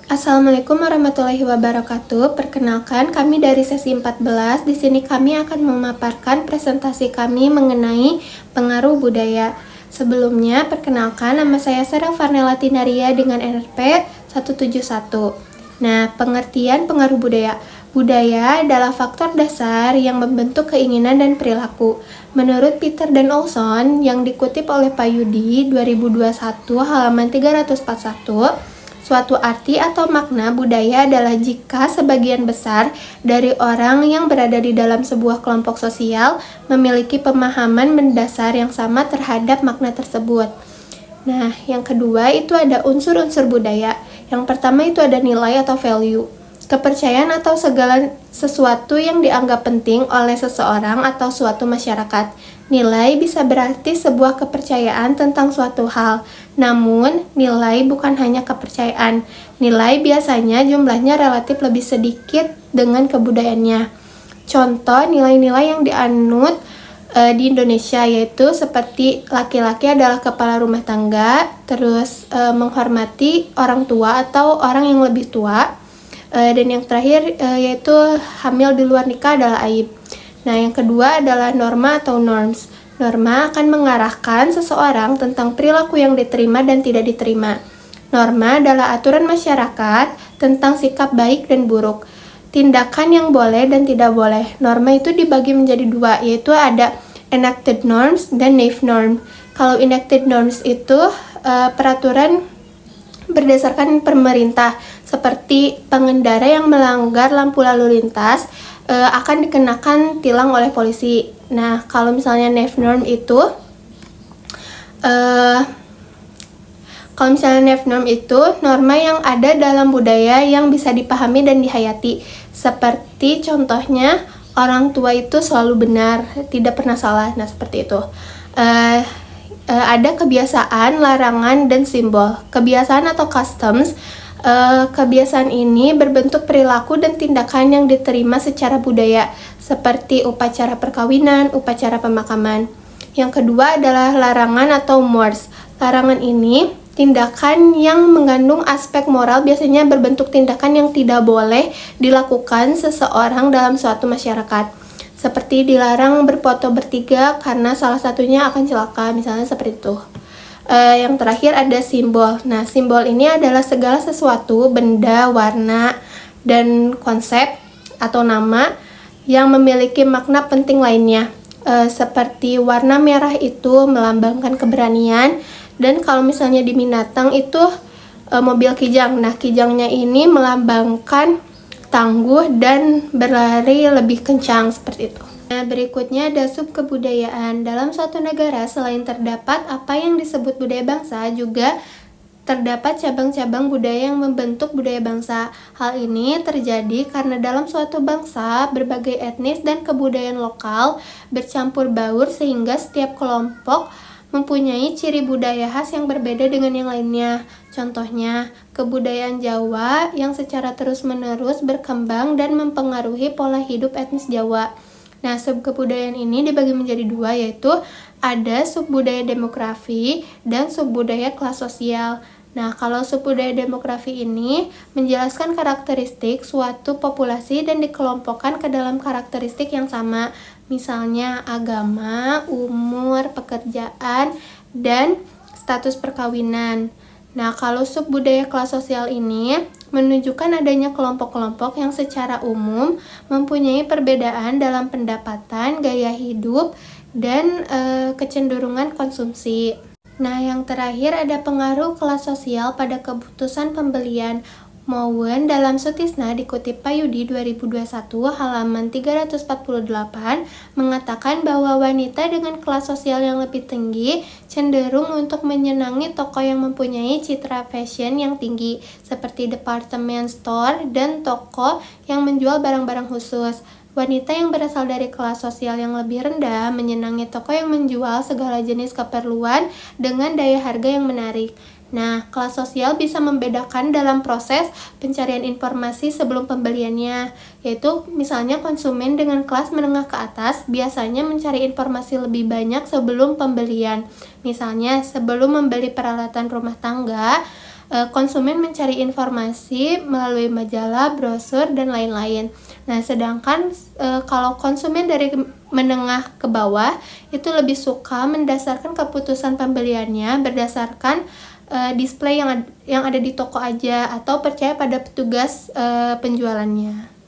Assalamualaikum warahmatullahi wabarakatuh. Perkenalkan, kami dari sesi 14. Di sini kami akan memaparkan presentasi kami mengenai pengaruh budaya. Sebelumnya, perkenalkan nama saya Sarah Farnella Tinaria dengan NRP 171. Nah, pengertian pengaruh budaya. Budaya adalah faktor dasar yang membentuk keinginan dan perilaku. Menurut Peter dan Olson yang dikutip oleh Payudi 2021 halaman 341, suatu arti atau makna budaya adalah jika sebagian besar dari orang yang berada di dalam sebuah kelompok sosial memiliki pemahaman mendasar yang sama terhadap makna tersebut. Nah, yang kedua itu ada unsur-unsur budaya. Yang pertama itu ada nilai atau value. Kepercayaan atau segala sesuatu yang dianggap penting oleh seseorang atau suatu masyarakat. Nilai bisa berarti sebuah kepercayaan tentang suatu hal. Namun, nilai bukan hanya kepercayaan. Nilai biasanya jumlahnya relatif lebih sedikit dengan kebudayaannya. Contoh nilai-nilai yang dianut di Indonesia yaitu seperti laki-laki adalah kepala rumah tangga, terus menghormati orang tua atau orang yang lebih tua, dan yang terakhir yaitu hamil di luar nikah adalah aib. Nah, yang kedua adalah norma atau norms. Norma akan mengarahkan seseorang tentang perilaku yang diterima dan tidak diterima. Norma adalah aturan masyarakat tentang sikap baik dan buruk. Tindakan yang boleh dan tidak boleh. Norma itu dibagi menjadi dua, yaitu ada enacted norms dan naive norm. Kalau enacted norms itu peraturan berdasarkan pemerintah, seperti pengendara yang melanggar lampu lalu lintas akan dikenakan tilang oleh polisi. Nah, kalau misalnya naive norm itu norma yang ada dalam budaya yang bisa dipahami dan dihayati. Seperti contohnya orang tua itu selalu benar, tidak pernah salah. Nah, seperti itu. Ada kebiasaan, larangan, dan simbol. Kebiasaan atau customs. Kebiasaan ini berbentuk perilaku dan tindakan yang diterima secara budaya, seperti upacara perkawinan, upacara pemakaman. Yang kedua adalah larangan atau mores. Larangan ini tindakan yang mengandung aspek moral, biasanya berbentuk tindakan yang tidak boleh dilakukan seseorang dalam suatu masyarakat. Seperti dilarang berfoto bertiga karena salah satunya akan celaka, misalnya seperti itu. Yang terakhir ada simbol. Nah, simbol ini adalah segala sesuatu, benda, warna, dan konsep atau nama yang memiliki makna penting lainnya. Seperti warna merah itu melambangkan keberanian, dan kalau misalnya di binatang itu mobil kijang. Nah, kijangnya ini melambangkan tangguh dan berlari lebih kencang, seperti itu. Nah, berikutnya ada subkebudayaan. Dalam suatu negara, selain terdapat apa yang disebut budaya bangsa, juga terdapat cabang-cabang budaya yang membentuk budaya bangsa. Hal ini terjadi karena dalam suatu bangsa, berbagai etnis dan kebudayaan lokal bercampur baur sehingga setiap kelompok mempunyai ciri budaya khas yang berbeda dengan yang lainnya. Contohnya, kebudayaan Jawa yang secara terus-menerus berkembang dan mempengaruhi pola hidup etnis Jawa. Nah, subkebudayaan ini dibagi menjadi dua, yaitu ada subbudaya demografi dan subbudaya kelas sosial. Nah, kalau subbudaya demografi ini menjelaskan karakteristik suatu populasi dan dikelompokkan ke dalam karakteristik yang sama, misalnya agama, umur, pekerjaan, dan status perkawinan. Nah, kalau subbudaya kelas sosial ini menunjukkan adanya kelompok-kelompok yang secara umum mempunyai perbedaan dalam pendapatan, gaya hidup, dan kecenderungan konsumsi. Nah, yang terakhir ada pengaruh kelas sosial pada keputusan pembelian. Mowen dalam Sutisna dikutip Payudi 2021 halaman 348 mengatakan bahwa wanita dengan kelas sosial yang lebih tinggi cenderung untuk menyenangi toko yang mempunyai citra fashion yang tinggi seperti department store dan toko yang menjual barang-barang khusus. Wanita yang berasal dari kelas sosial yang lebih rendah menyenangi toko yang menjual segala jenis keperluan dengan daya harga yang menarik. Nah, kelas sosial bisa membedakan dalam proses pencarian informasi sebelum pembeliannya, yaitu misalnya konsumen dengan kelas menengah ke atas biasanya mencari informasi lebih banyak sebelum pembelian. Misalnya, sebelum membeli peralatan rumah tangga, konsumen mencari informasi melalui majalah, brosur, dan lain-lain. Nah, sedangkan kalau konsumen dari menengah ke bawah itu lebih suka mendasarkan keputusan pembeliannya berdasarkan display yang ada di toko aja, atau percaya pada petugas penjualannya.